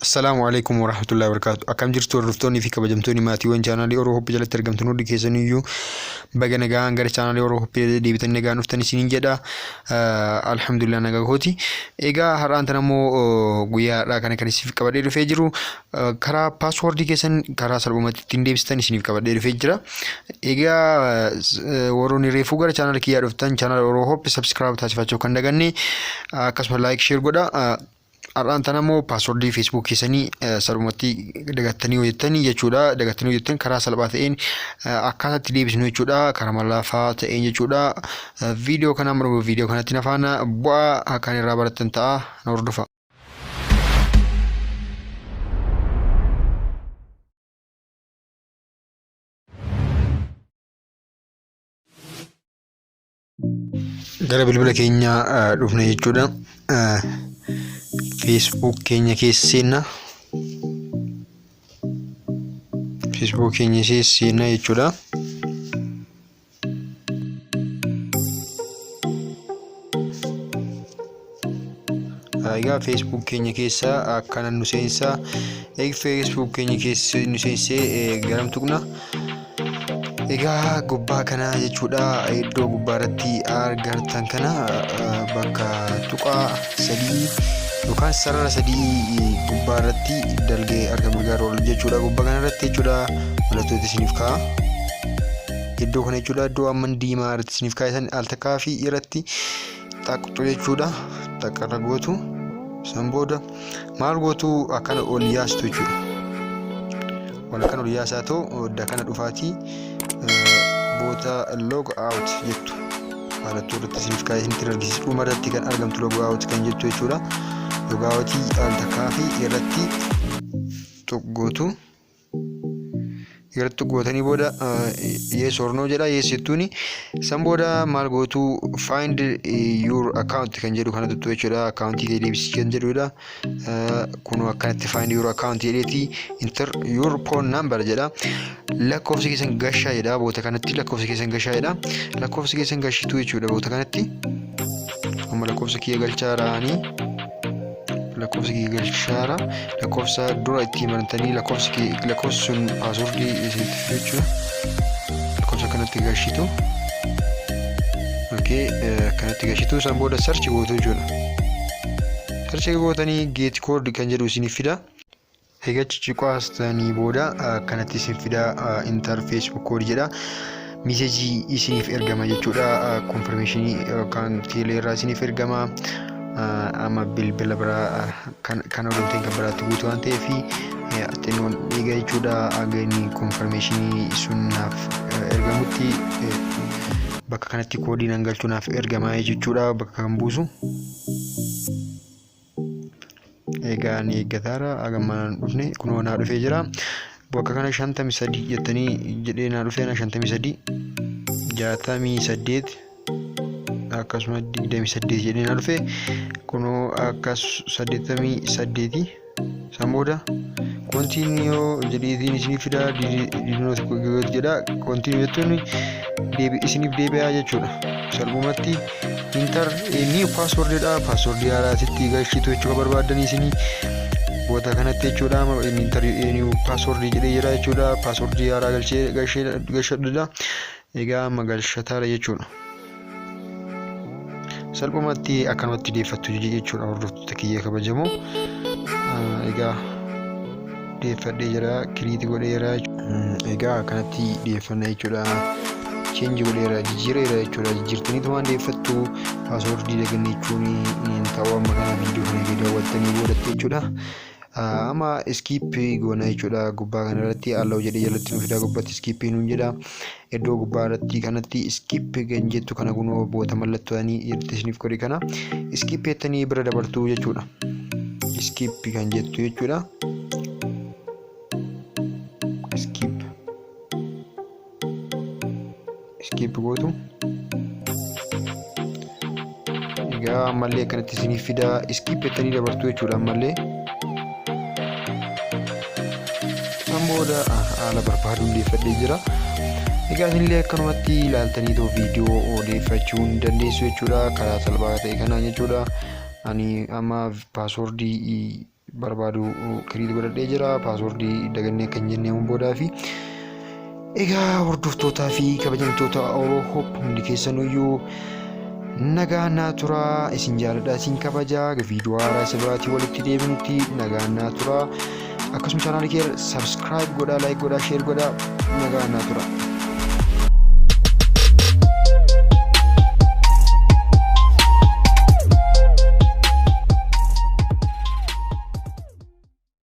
Assalamu alaikum warahmatullahi wabarakatuh. Akkam jirtu hordoftoonni fi kabajamtoonni maatiiwwan chaanaalii Oromoo Hoppii jalatti argamtan hundi keessaniyyuu baga nagaan gara chaanaalii Oromoo Hoppii deebitanii nagaan dhuftan isiniin jedha. Alhamdulillah nagaa kooti. Egaa har'aan tan ammoo guyyaadhaa kana kan isiniif qabadhee dhufee jiru karaa paaswoordii keessan karaa salphumatti ittiin deebistan isiniif qabadhee dhufee jira. Egaa warroonni reefuu gara chaanaalii kiyyaa dhuftan chaanaalii Oromoo Hoppii subscribe taasifachuu kan daganne akkasuma like share godha. Har'aan tan ammoo paaswoordii Facebook keessanii salphumatti dagattanii hojjettanii jechuudha. Dagattanii hojjettan karaa salphaa ta'een akkaataa itti deebisnu jechuudha. Karaa mallaafaa ta'een jechuudha. Viidiyoo kana amma viidiyoo kanatti nafaana bu'aa kan irraa barattan ta'a na hordofa. Gara bilbila keenya dhufna jechuudha. Facebook keenya keessa seenna. Facebook keenya keessa seenna jechuudha. Egaa Facebook keenya keessa akkana nu seensa. Facebook keenya keessa nu seensee garam tuqna. Egaa gubbaa kana jechuudha iddoo gubbaa irratti argartan kana bakka tuqaa sadii yookaan sarara sadii gubbaa irratti dalgee argamu garuu jechuudha. Gubbaa kana irratti jechuudha mallattoota isiniif kaa'a. Iddoo kana jechuudha iddoo amman diimaa irratti isiniif kaa'isan al takkaa fi irratti xaqqxu jechuudha. Xaqqarra gootu san booda maal gootu akkana ol yaastu jechuudha. Wal akkana ol yaasaa ta'u odda kana dhufaatii boota log out jettu mallattoo irratti isiniif kaa'ee isinitti argisiisu dhuma irratti kan argamtu log out kan jettu jechuudha. Log out al takkaa fi irratti tuqqootu irratti gootanii booda yes or no jedha. Yes jettuuni san booda maal gootu find your account kan jedhu kana tuttu jechuudha. Accountii kee deebisii kan jedhudha. Kun akkanatti find your account jedheeti enter your phone number jedha. Lakkoofsa keessan gashaa jedha boota kanatti. Lakkoofsa keessan gashaa jedha. Lakkoofsa keessan gashitu jechuudha boota kanatti. Amma lakkoofsa kiyya galchaa raanii lakkoofsa kiyya galchaara. Lakkoofsa dura itti marantanii lakkoofsi sun paaswoordii isinitti jechuudha. Lakkoofsa kanatti gashitu. Okay, kanatti gashitu san booda search gootu jechuudha. Search gootanii get code kan jedhu isiniif fida. Egaa ciqaastanii booda kanatti isin fida enter Facebook code jedha. Message isiniif ergama jechuudha. Confirmation yookaan teeleerraa isiniif ergama. Amma bilbila biraa kan odeeffannoo kan biraatti guutuu waan ta'eef xinnoon eegaa jechuudha. Agani confirmation sun naaf ergamutti bakka kanatti koodii nan galchuu naaf ergama jechuudha. Bakka kan buusu egaa ni eeggataara agamaan dhufne kunoo naa dhufee jira. Bakka kana 53 jettanii jedhee naa dhufee na 53 68 akkasuma 28 jedhee naa dhufee kunoo akkas 88 san booda continue jedheetiin isiniif fida. Didinooti jedha. Continue jettuun isiniif deebi'aa jechuudha. Salphumatti enter new password jedha. Password haaraatitti galchitu jechuudha barbaadanii isinii boota kanatti jechuudha. Enter new password jedhee jira jechuudha. Password haaraa galchadha. Egaa amma galchataara jechuudha. Salphumatti akkanumatti deeffattu jechuudha hordoftoota kiyya kabajamoo. Egaa deeffadhee jira kiriiti godheera. Egaa akkanatti deeffanna jechuudha. Change godheera jijjiireera jechuudha. Jijjiirtaniitu waan deeffattu paaswoordii dagannee jechuun ta'uu amma kana viidiyoo kana daawwattanii boodatte jechuudha. Amma skip goona jechuudha. Gubbaa kana irratti allow jedhee jalatti nu fida. Gubbaatti skip nuun jedha. Iddoo gubbaa irratti kanatti skip kan jettu kana kunoo boota mallattoodhaanii irratti isiniif godhe kana skip jettanii bira dabartuu jechuudha. Skip kan jettu jechuudha. Skip gootu. Egaa ammallee akkanatti isiniif fida. Skip jettanii dabartuu jechuudha ammallee. Booda haala barbaaduun deeffadhee jira. Egaa isinillee akkanumatti ilaaltanii viidiyoo odeeffachuu dandeessu jechuudha. Karaa salphaa ta'e kanaan jechuudha. Ani amma paaswoordii barbaadu kiriit godhadhee jira. Paaswordii dagannee kan jennee boodaa fi egaa hordoftootaa fi kabajamtoota Oromoo Hoop hundi keessanuyyuu nagaan naa turaa. Isin jaaladha, isin kabajaa. Viidiyoo haaraa isa biraatii walitti deebinutti nagaan naa turaa. Akkasuma chaanaala kee subscribe godhaa, like godhaa, share godhaa. Nagaan naa turaa.